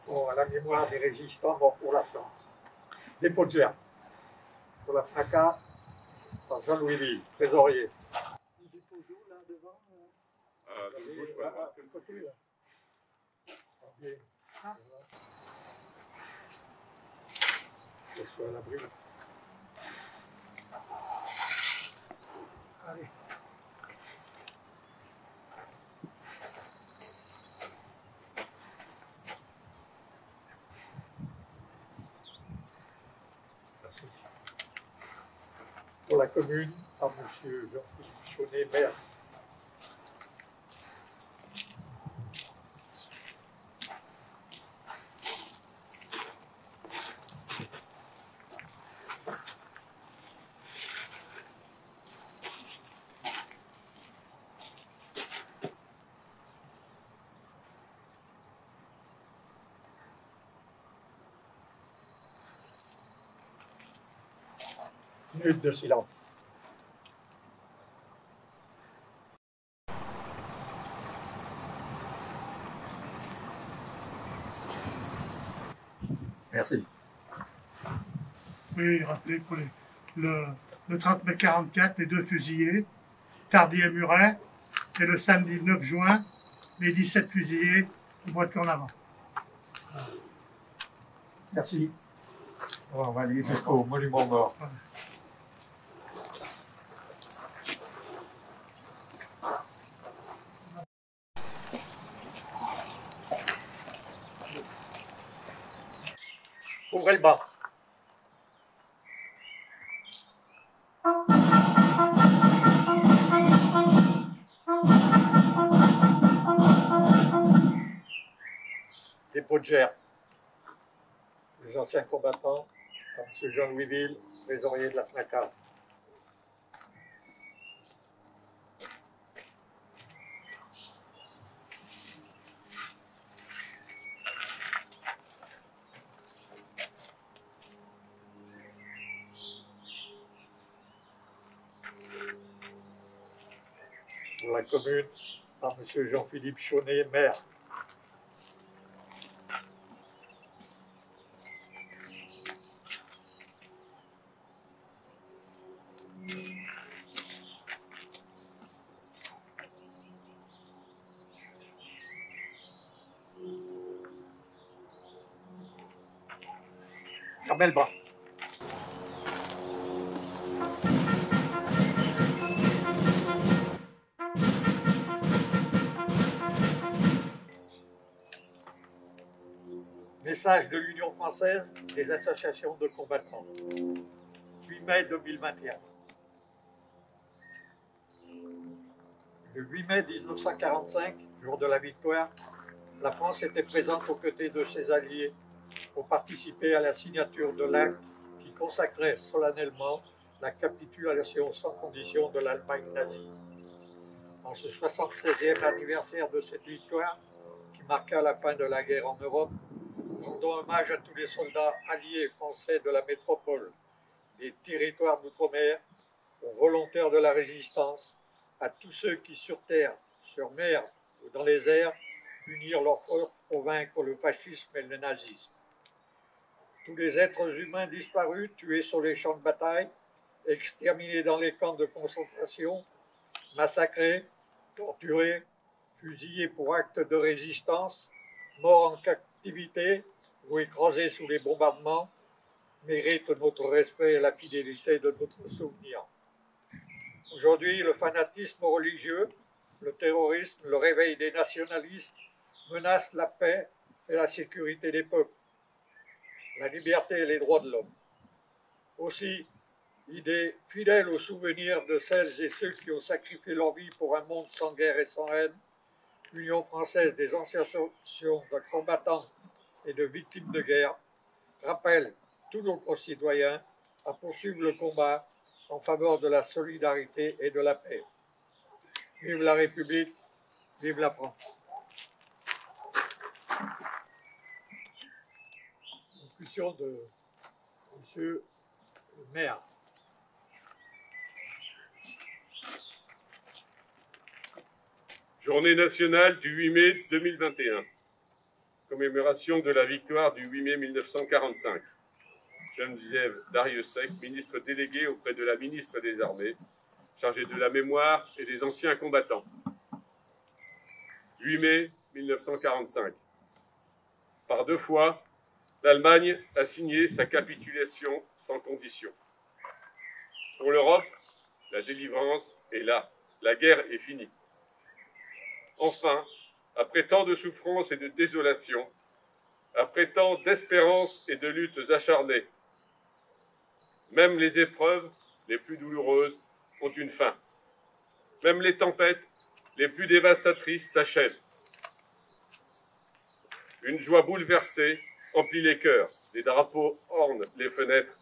à la mémoire des résistants morts pour la France. Dépôt de gerbe pour la FNACA, par Jean-Louis, trésorier. Le dépôt d'eau là devant, de gauche, quel côté là? Je suis à l'abri. Allez. Merci. Pour la commune, par M. Jean-Philippe Chaunet, maire. Minute de silence. Merci. Oui, rappeler pour le 30 mai 44, les 2 fusillés, Tardy et Muret, et le samedi 9 juin, les 17 fusillés au bois de Cornavant. Merci. On va aller jusqu'au monument mort. Voilà. Ouvrez le banc. Dépôt de gerbe. Les anciens combattants, comme M. Jean-Louis, trésorier de la FNACA. Pour la commune, par M. Jean-Philippe Chaunet, maire. Fermez le banc. Message de l'Union française des associations de combattants. 8 mai 2021. Le 8 mai 1945, jour de la victoire, la France était présente aux côtés de ses alliés pour participer à la signature de l'acte qui consacrait solennellement la capitulation sans condition de l'Allemagne nazie. En ce 76e anniversaire de cette victoire, qui marqua la fin de la guerre en Europe, rendons hommage à tous les soldats alliés français de la métropole, des territoires d'outre-mer, aux volontaires de la résistance, à tous ceux qui sur terre, sur mer ou dans les airs, unirent leurs forces pour vaincre le fascisme et le nazisme. Tous les êtres humains disparus, tués sur les champs de bataille, exterminés dans les camps de concentration, massacrés, torturés, fusillés pour actes de résistance, morts en captivité ou écrasés sous les bombardements, méritent notre respect et la fidélité de notre souvenir. Aujourd'hui, le fanatisme religieux, le terrorisme, le réveil des nationalistes menacent la paix et la sécurité des peuples, la liberté et les droits de l'homme. Aussi, idée fidèle au souvenir de celles et ceux qui ont sacrifié leur vie pour un monde sans guerre et sans haine, l'Union française des associations de combattants et de victimes de guerre rappelle tous nos concitoyens à poursuivre le combat en faveur de la solidarité et de la paix. Vive la République, vive la France. Conclusion de Monsieur le maire. Journée nationale du 8 mai 2021. commémoration de la victoire du 8 mai 1945. Geneviève Darrieussecq, ministre déléguée auprès de la ministre des Armées, chargée de la mémoire et des anciens combattants. 8 mai 1945. Par 2 fois, l'Allemagne a signé sa capitulation sans condition. Pour l'Europe, la délivrance est là, la guerre est finie. Enfin, après tant de souffrances et de désolation, après tant d'espérances et de luttes acharnées, même les épreuves les plus douloureuses ont une fin. Même les tempêtes les plus dévastatrices s'achèvent. Une joie bouleversée emplit les cœurs, les drapeaux ornent les fenêtres,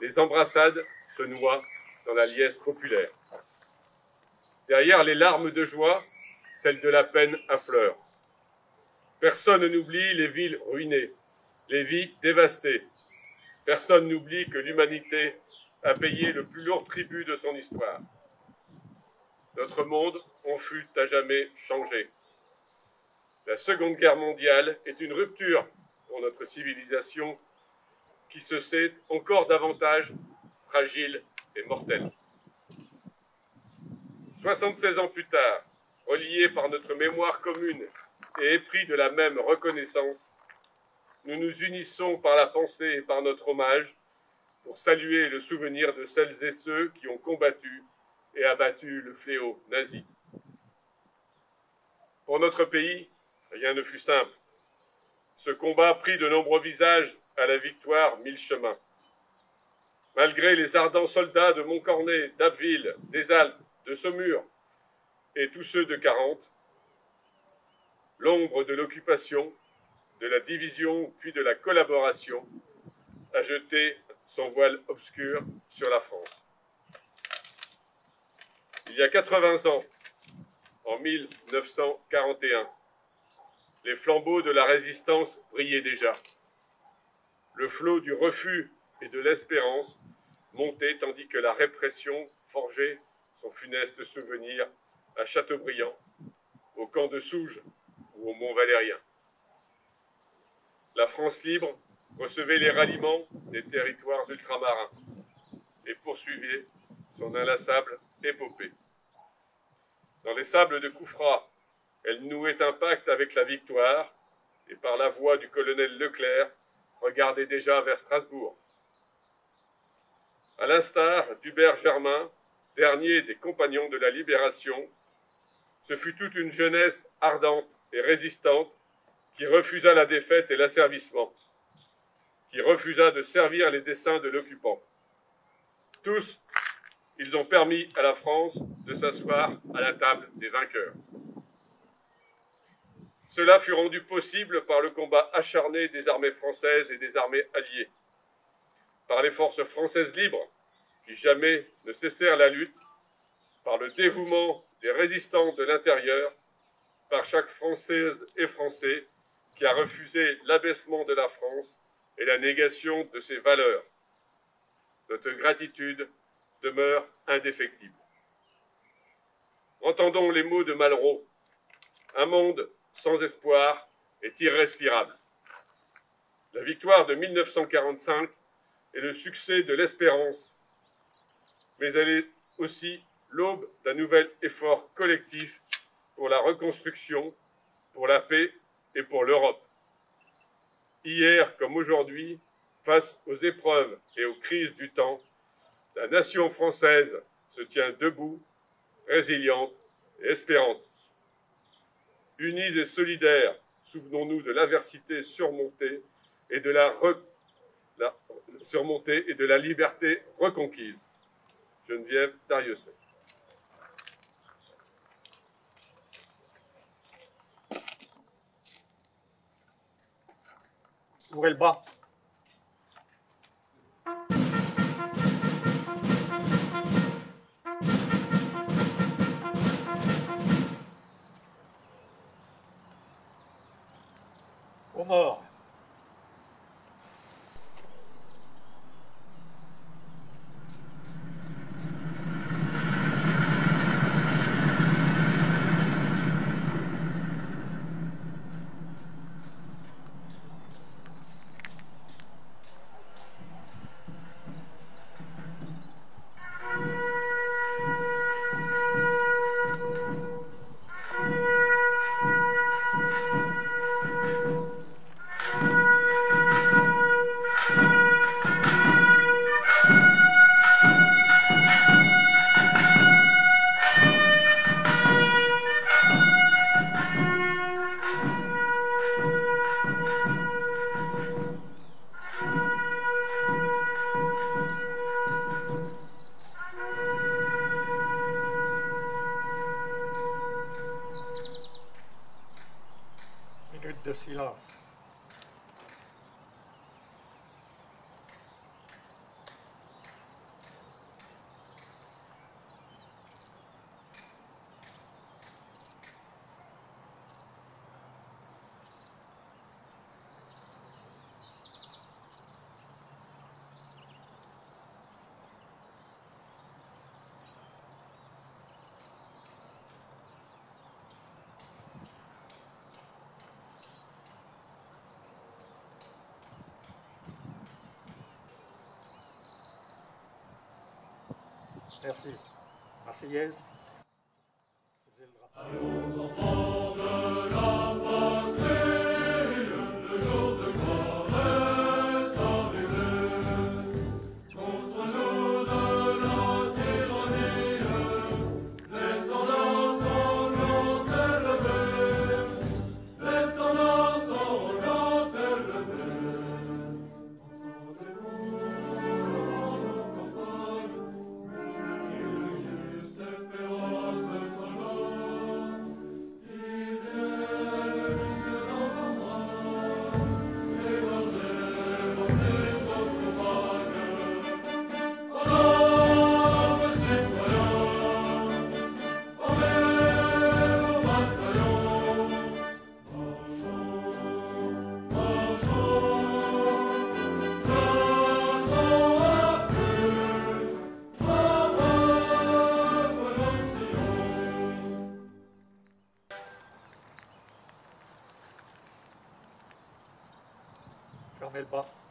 les embrassades se noient dans la liesse populaire. Derrière les larmes de joie, celle de la peine affleure. Personne n'oublie les villes ruinées, les vies dévastées. Personne n'oublie que l'humanité a payé le plus lourd tribut de son histoire. Notre monde en fut à jamais changé. La Seconde Guerre mondiale est une rupture pour notre civilisation qui se sait encore davantage fragile et mortelle. 76 ans plus tard, reliés par notre mémoire commune et épris de la même reconnaissance, nous nous unissons par la pensée et par notre hommage pour saluer le souvenir de celles et ceux qui ont combattu et abattu le fléau nazi. Pour notre pays, rien ne fut simple. Ce combat prit de nombreux visages à la victoire 1000 chemins. Malgré les ardents soldats de Montcornet, d'Abbeville, des Alpes, de Saumur et tous ceux de 40, l'ombre de l'occupation, de la division puis de la collaboration a jeté son voile obscur sur la France. Il y a 80 ans, en 1941, les flambeaux de la résistance brillaient déjà. Le flot du refus et de l'espérance montait tandis que la répression forgeait son funeste souvenir à Châteaubriand, au camp de Souges ou au Mont-Valérien. La France libre recevait les ralliements des territoires ultramarins et poursuivait son inlassable épopée. Dans les sables de Koufra, elle nouait un pacte avec la victoire et par la voix du colonel Leclerc regardait déjà vers Strasbourg. À l'instar d'Hubert Germain, dernier des compagnons de la Libération, ce fut toute une jeunesse ardente et résistante qui refusa la défaite et l'asservissement, qui refusa de servir les desseins de l'occupant. Tous, ils ont permis à la France de s'asseoir à la table des vainqueurs. Cela fut rendu possible par le combat acharné des armées françaises et des armées alliées, par les forces françaises libres, qui jamais ne cessèrent la lutte, par le dévouement des résistants de l'intérieur, par chaque Française et Français qui a refusé l'abaissement de la France et la négation de ses valeurs. Notre gratitude demeure indéfectible. Entendons les mots de Malraux. Un monde sans espoir est irrespirable. La victoire de 1945 est le succès de l'espérance, mais elle est aussi l'aube d'un nouvel effort collectif pour la reconstruction, pour la paix et pour l'Europe. Hier comme aujourd'hui, face aux épreuves et aux crises du temps, la nation française se tient debout, résiliente et espérante. Unis et solidaires, souvenons-nous de l'adversité surmontée et de la liberté reconquise. Geneviève Darrieussecq. Ouvrez le bas. Aux morts. de silence. Merci. Marseillaise. Faisez le drapeau. Fermez le bas.